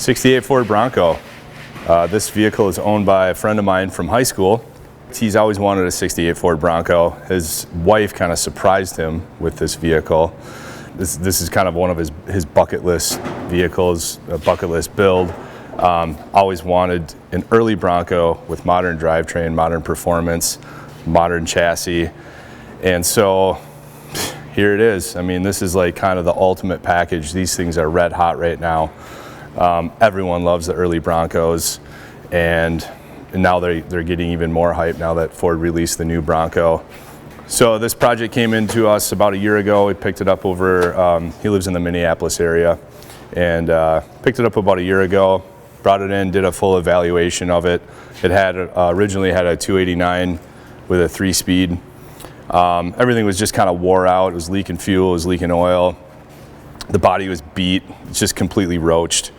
68 Ford Bronco. This vehicle is owned by a friend of mine from high school. He's always wanted a 68 Ford Bronco. His wife kind of surprised him with this vehicle. This is kind of one of his bucket list vehicles, a bucket list build. Always wanted an early Bronco with modern drivetrain, modern performance, modern chassis. And so here it is. I mean, this is like kind of the ultimate package. These things are red hot right now. Everyone loves the early Broncos, and now they're getting even more hype now that Ford released the new Bronco. So this project came into us about a year ago. We picked it up over, he lives in the Minneapolis area, and picked it up about a year ago, brought it in, did a full evaluation of it. It had originally had a 289 with a 3-speed. Everything was just kind of wore out. It was leaking fuel, it was leaking oil. The body was beat, it's just completely roached.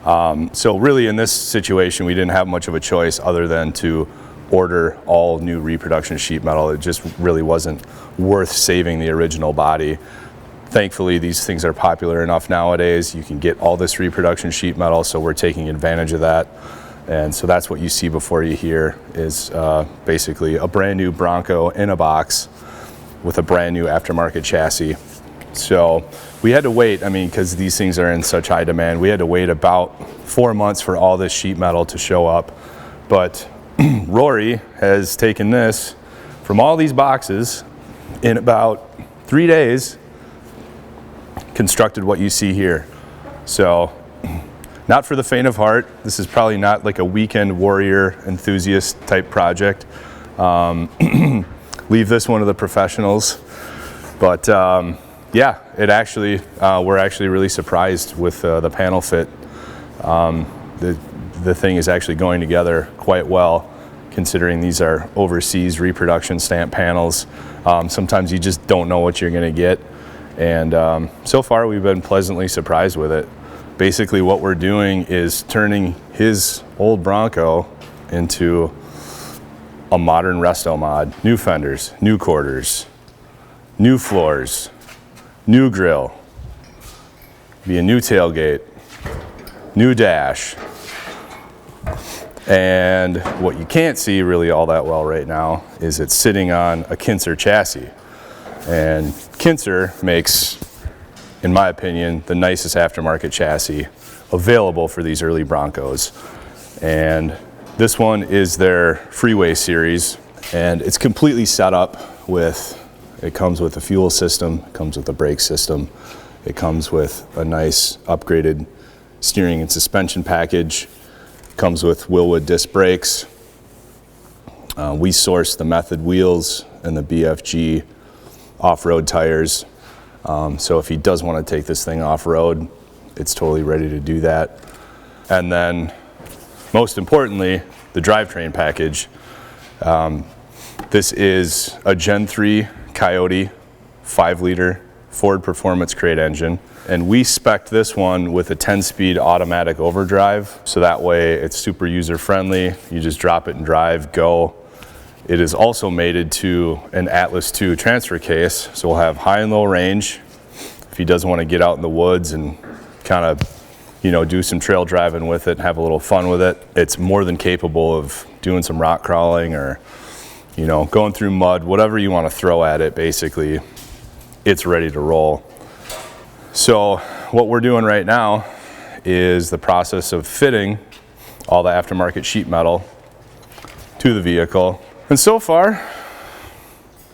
So really in this situation, we didn't have much of a choice other than to order all new reproduction sheet metal. It just really wasn't worth saving the original body. Thankfully, these things are popular enough nowadays. You can get all this reproduction sheet metal, so we're taking advantage of that. And so that's what you see before you here is basically a brand new Bronco in a box with a brand new aftermarket chassis. So we had to wait, I mean, because these things are in such high demand, we had to wait about 4 months for all this sheet metal to show up. But Rory has taken this from all these boxes in about 3 days, constructed what you see here. So not for the faint of heart. This is probably not like a weekend warrior enthusiast type project. Leave this one to the professionals. But yeah, it actually, we're actually really surprised with the panel fit. The thing is actually going together quite well, considering these are overseas reproduction stamp panels. Sometimes you just don't know what you're gonna get. And so far we've been pleasantly surprised with it. Basically what we're doing is turning his old Bronco into a modern resto mod. New fenders, new quarters, new floors, new grill, be a new tailgate, new dash. And what you can't see really all that well right now is it's sitting on a Kinser chassis. And Kinser makes, in my opinion, the nicest aftermarket chassis available for these early Broncos. And this one is their Freeway series, and it's completely set up with, it comes with a fuel system, it comes with a brake system, it comes with a nice upgraded steering and suspension package, it comes with Wilwood disc brakes. We source the Method wheels and the BFG off-road tires. So if he does want to take this thing off-road, it's totally ready to do that. And then, most importantly, the drivetrain package. This is a Gen 3 Coyote 5-liter Ford Performance crate engine. And we spec'd this one with a 10-speed automatic overdrive. So that way it's super user-friendly. You just drop it and drive, go. It is also mated to an Atlas II transfer case, so we'll have high and low range. If he doesn't want to get out in the woods and kind of, you know, do some trail driving with it and have a little fun with it, it's more than capable of doing some rock crawling or, you know, going through mud, whatever you want to throw at it, basically, it's ready to roll. So what we're doing right now is the process of fitting all the aftermarket sheet metal to the vehicle. And so far,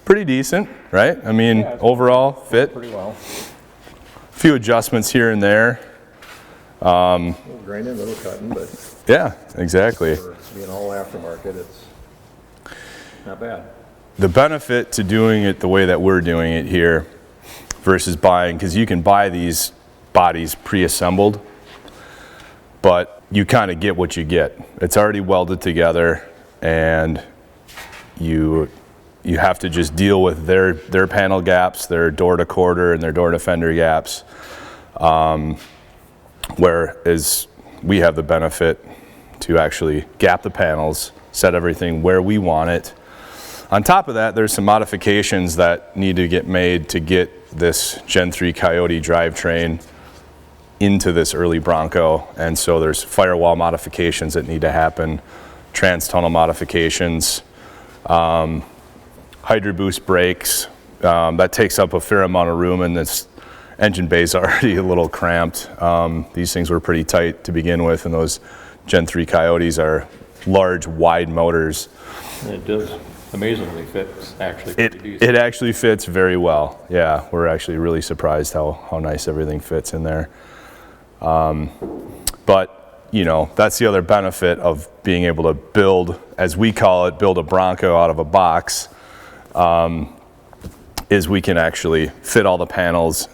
pretty decent, right? I mean, yeah, overall fit. Pretty well. A few adjustments here and there. A little grinding, a little cutting, but yeah, exactly. For being all aftermarket, it's not bad. The benefit to doing it the way that we're doing it here versus buying, because you can buy these bodies pre-assembled, but you kind of get what you get. It's already welded together, and you have to just deal with their panel gaps, their door to quarter and their door to fender gaps. Whereas we have the benefit to actually gap the panels, set everything where we want it. On top of that, there's some modifications that need to get made to get this Gen 3 Coyote drivetrain into this early Bronco, and so there's firewall modifications that need to happen, trans-tunnel modifications, hydro boost brakes. That takes up a fair amount of room, and this engine bay is already a little cramped. These things were pretty tight to begin with, and those Gen 3 Coyotes are large, wide motors. It does amazingly fit, actually. Pretty decent. It actually fits very well. Yeah, we're actually really surprised how nice everything fits in there. But, you know, that's the other benefit of being able to build, as we call it, build a Bronco out of a box, is we can actually fit all the panels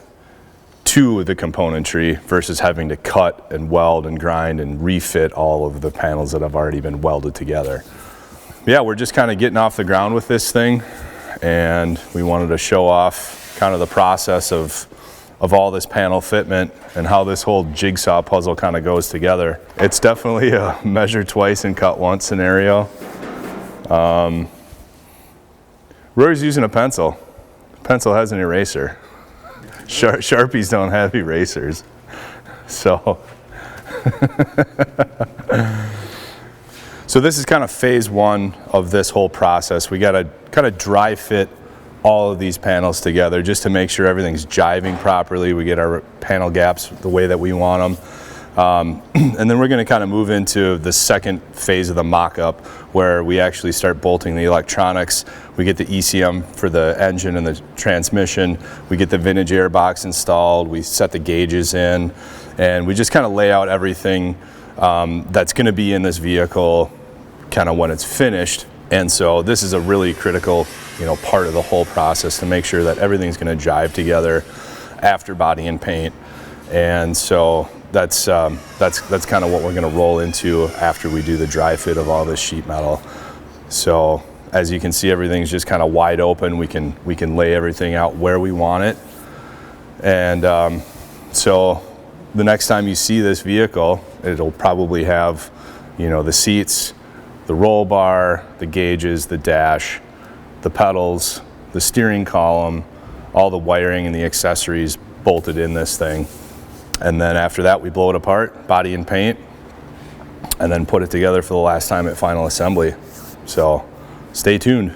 to the componentry versus having to cut and weld and grind and refit all of the panels that have already been welded together. Yeah, we're just kind of getting off the ground with this thing, and we wanted to show off kind of the process of all this panel fitment and how this whole jigsaw puzzle kind of goes together. It's definitely a measure twice and cut once scenario. Rory's using a pencil. Pencil has an eraser. Sharpies don't have erasers. So, so this is kind of phase one of this whole process. We got to kind of dry fit all of these panels together just to make sure everything's jiving properly. We get our panel gaps the way that we want them. And then we're going to kind of move into the second phase of the mock-up, where we actually start bolting the electronics. We get the ECM for the engine and the transmission. We get the vintage airbox installed. We set the gauges in, and we just kind of lay out everything that's going to be in this vehicle kind of when it's finished. And so this is a really critical, you know, part of the whole process to make sure that everything's going to jive together after body and paint. And so that's kind of what we're going to roll into after we do the dry fit of all this sheet metal. So as you can see, everything's just kind of wide open. We can lay everything out where we want it. And so the next time you see this vehicle, it'll probably have, you know, the seats, the roll bar, the gauges, the dash, the pedals, the steering column, all the wiring and the accessories bolted in this thing. And then after that, we blow it apart, body and paint, and then put it together for the last time at final assembly. So stay tuned.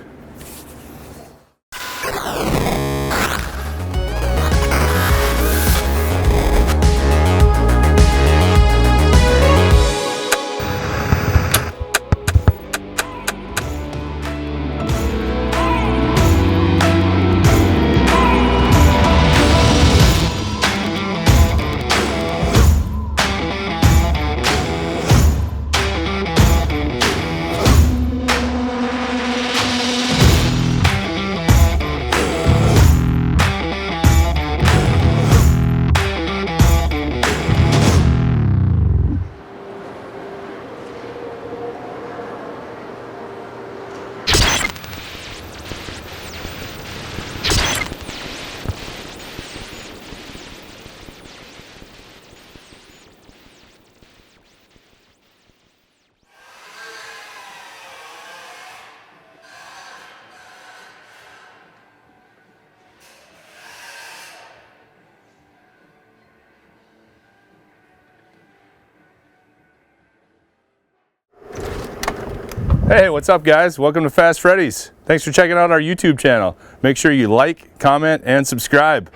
Hey, what's up guys? Welcome to Fast Freddies. Thanks for checking out our YouTube channel. Make sure you like, comment, and subscribe.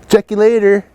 Check you later.